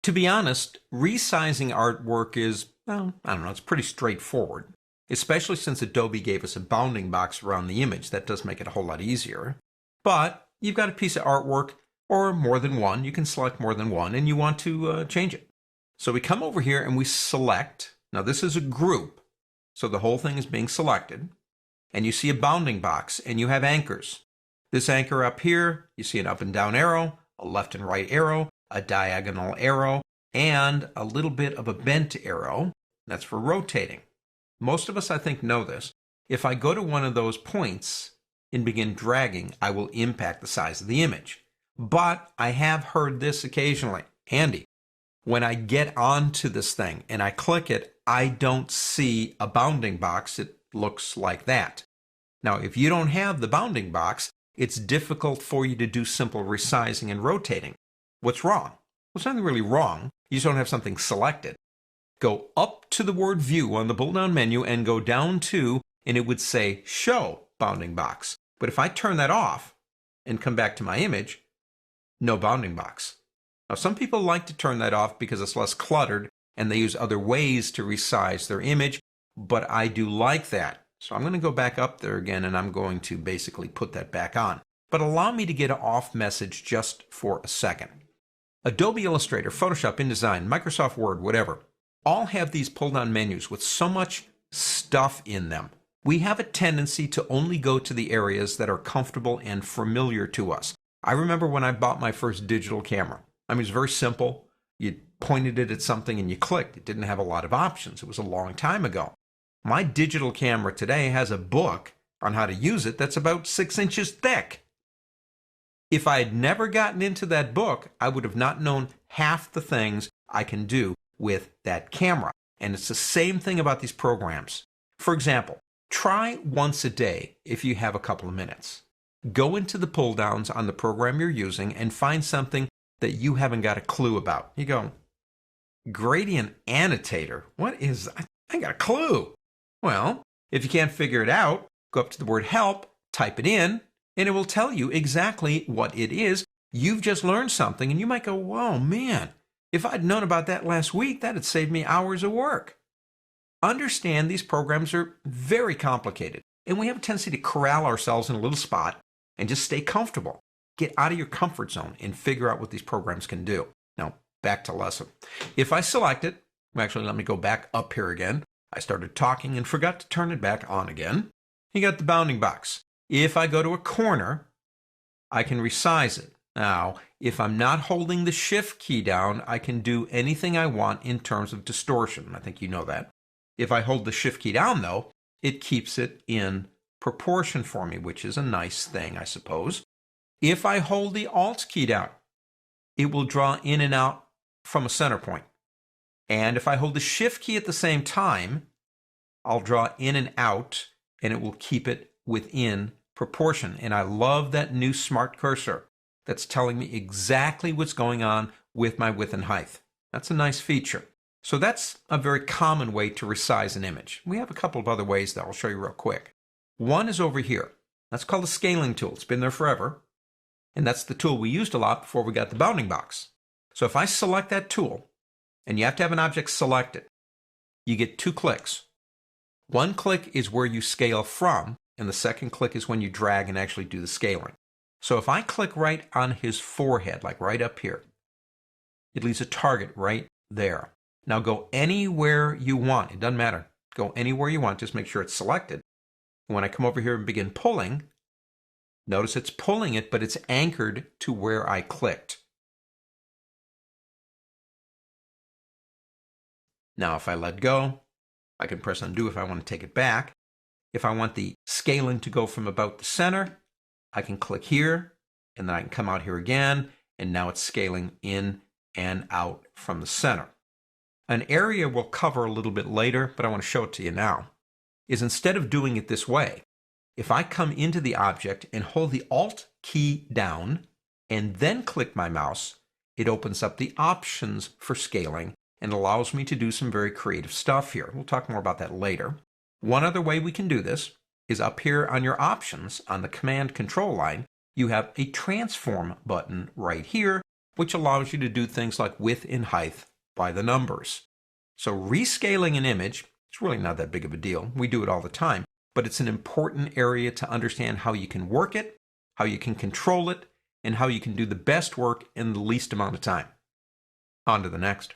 To be honest, resizing artwork is, well, I don't know, it's pretty straightforward. Especially since Adobe gave us a bounding box around the image. That does make it a whole lot easier. But you've got a piece of artwork, or more than one, you can select more than one, and you want to change it. So we come over here and we select. Now this is a group, so the whole thing is being selected. And you see a bounding box, and you have anchors. This anchor up here, you see an up and down arrow, a left and right arrow, a diagonal arrow, and a little bit of a bent arrow. That's for rotating. Most of us, I think, know this. If I go to one of those points and begin dragging, I will impact the size of the image. But I have heard this occasionally. Andy, when I get onto this thing and I click it, I don't see a bounding box. It looks like that. Now, if you don't have the bounding box, it's difficult for you to do simple resizing and rotating. What's wrong? Well, it's nothing really wrong. You just don't have something selected. Go up to the word View on the pull-down menu and go down to, and it would say Show Bounding Box. But if I turn that off and come back to my image, no bounding box. Now, some people like to turn that off because it's less cluttered and they use other ways to resize their image, but I do like that. So I'm going to go back up there again, and I'm going to basically put that back on. But allow me to get an off message just for a second. Adobe Illustrator, Photoshop, InDesign, Microsoft Word, whatever, all have these pull-down menus with so much stuff in them. We have a tendency to only go to the areas that are comfortable and familiar to us. I remember when I bought my first digital camera. I mean, it was very simple. You pointed it at something and you clicked. It didn't have a lot of options. It was a long time ago. My digital camera today has a book on how to use it that's about 6 inches thick. If I had never gotten into that book, I would have not known half the things I can do with that camera. And it's the same thing about these programs. For example, try once a day if you have a couple of minutes. Go into the pull downs on the program you're using and find something that you haven't got a clue about. You go, gradient annotator, what is, I got a clue. Well, if you can't figure it out, go up to the word help, type it in, and it will tell you exactly what it is. You've just learned something, and you might go, whoa, man, if I'd known about that last week, that'd save me hours of work. Understand these programs are very complicated, and we have a tendency to corral ourselves in a little spot and just stay comfortable. Get out of your comfort zone and figure out what these programs can do. Now, back to lesson. If I select it, actually, let me go back up here again. I started talking and forgot to turn it back on again. You got the bounding box. If I go to a corner, I can resize it. Now, if I'm not holding the Shift key down, I can do anything I want in terms of distortion. I think you know that. If I hold the Shift key down, though, it keeps it in proportion for me, which is a nice thing, I suppose. If I hold the Alt key down, it will draw in and out from a center point. And if I hold the Shift key at the same time, I'll draw in and out, and it will keep it within proportion. And I love that new smart cursor that's telling me exactly what's going on with my width and height. That's a nice feature. So that's a very common way to resize an image. We have a couple of other ways that I'll show you real quick. One is over here. That's called the scaling tool. It's been there forever. And that's the tool we used a lot before we got the bounding box. So if I select that tool, and you have to have an object selected, you get 2 clicks. One click is where you scale from, and the second click is when you drag and actually do the scaling. So if I click right on his forehead, like right up here, it leaves a target right there. Now go anywhere you want. It doesn't matter. Go anywhere you want. Just make sure it's selected. When I come over here and begin pulling, notice it's pulling it, but it's anchored to where I clicked. Now if I let go, I can press undo if I want to take it back. If I want the scaling to go from about the center, I can click here, and then I can come out here again, and now it's scaling in and out from the center. An area we'll cover a little bit later, but I want to show it to you now, is instead of doing it this way, if I come into the object and hold the Alt key down and then click my mouse, it opens up the options for scaling and allows me to do some very creative stuff here. We'll talk more about that later. One other way we can do this is up here on your options on the Command Control line, you have a transform button right here, which allows you to do things like width and height by the numbers. So rescaling an image, it's really not that big of a deal. We do it all the time, but it's an important area to understand how you can work it, how you can control it, and how you can do the best work in the least amount of time. On to the next.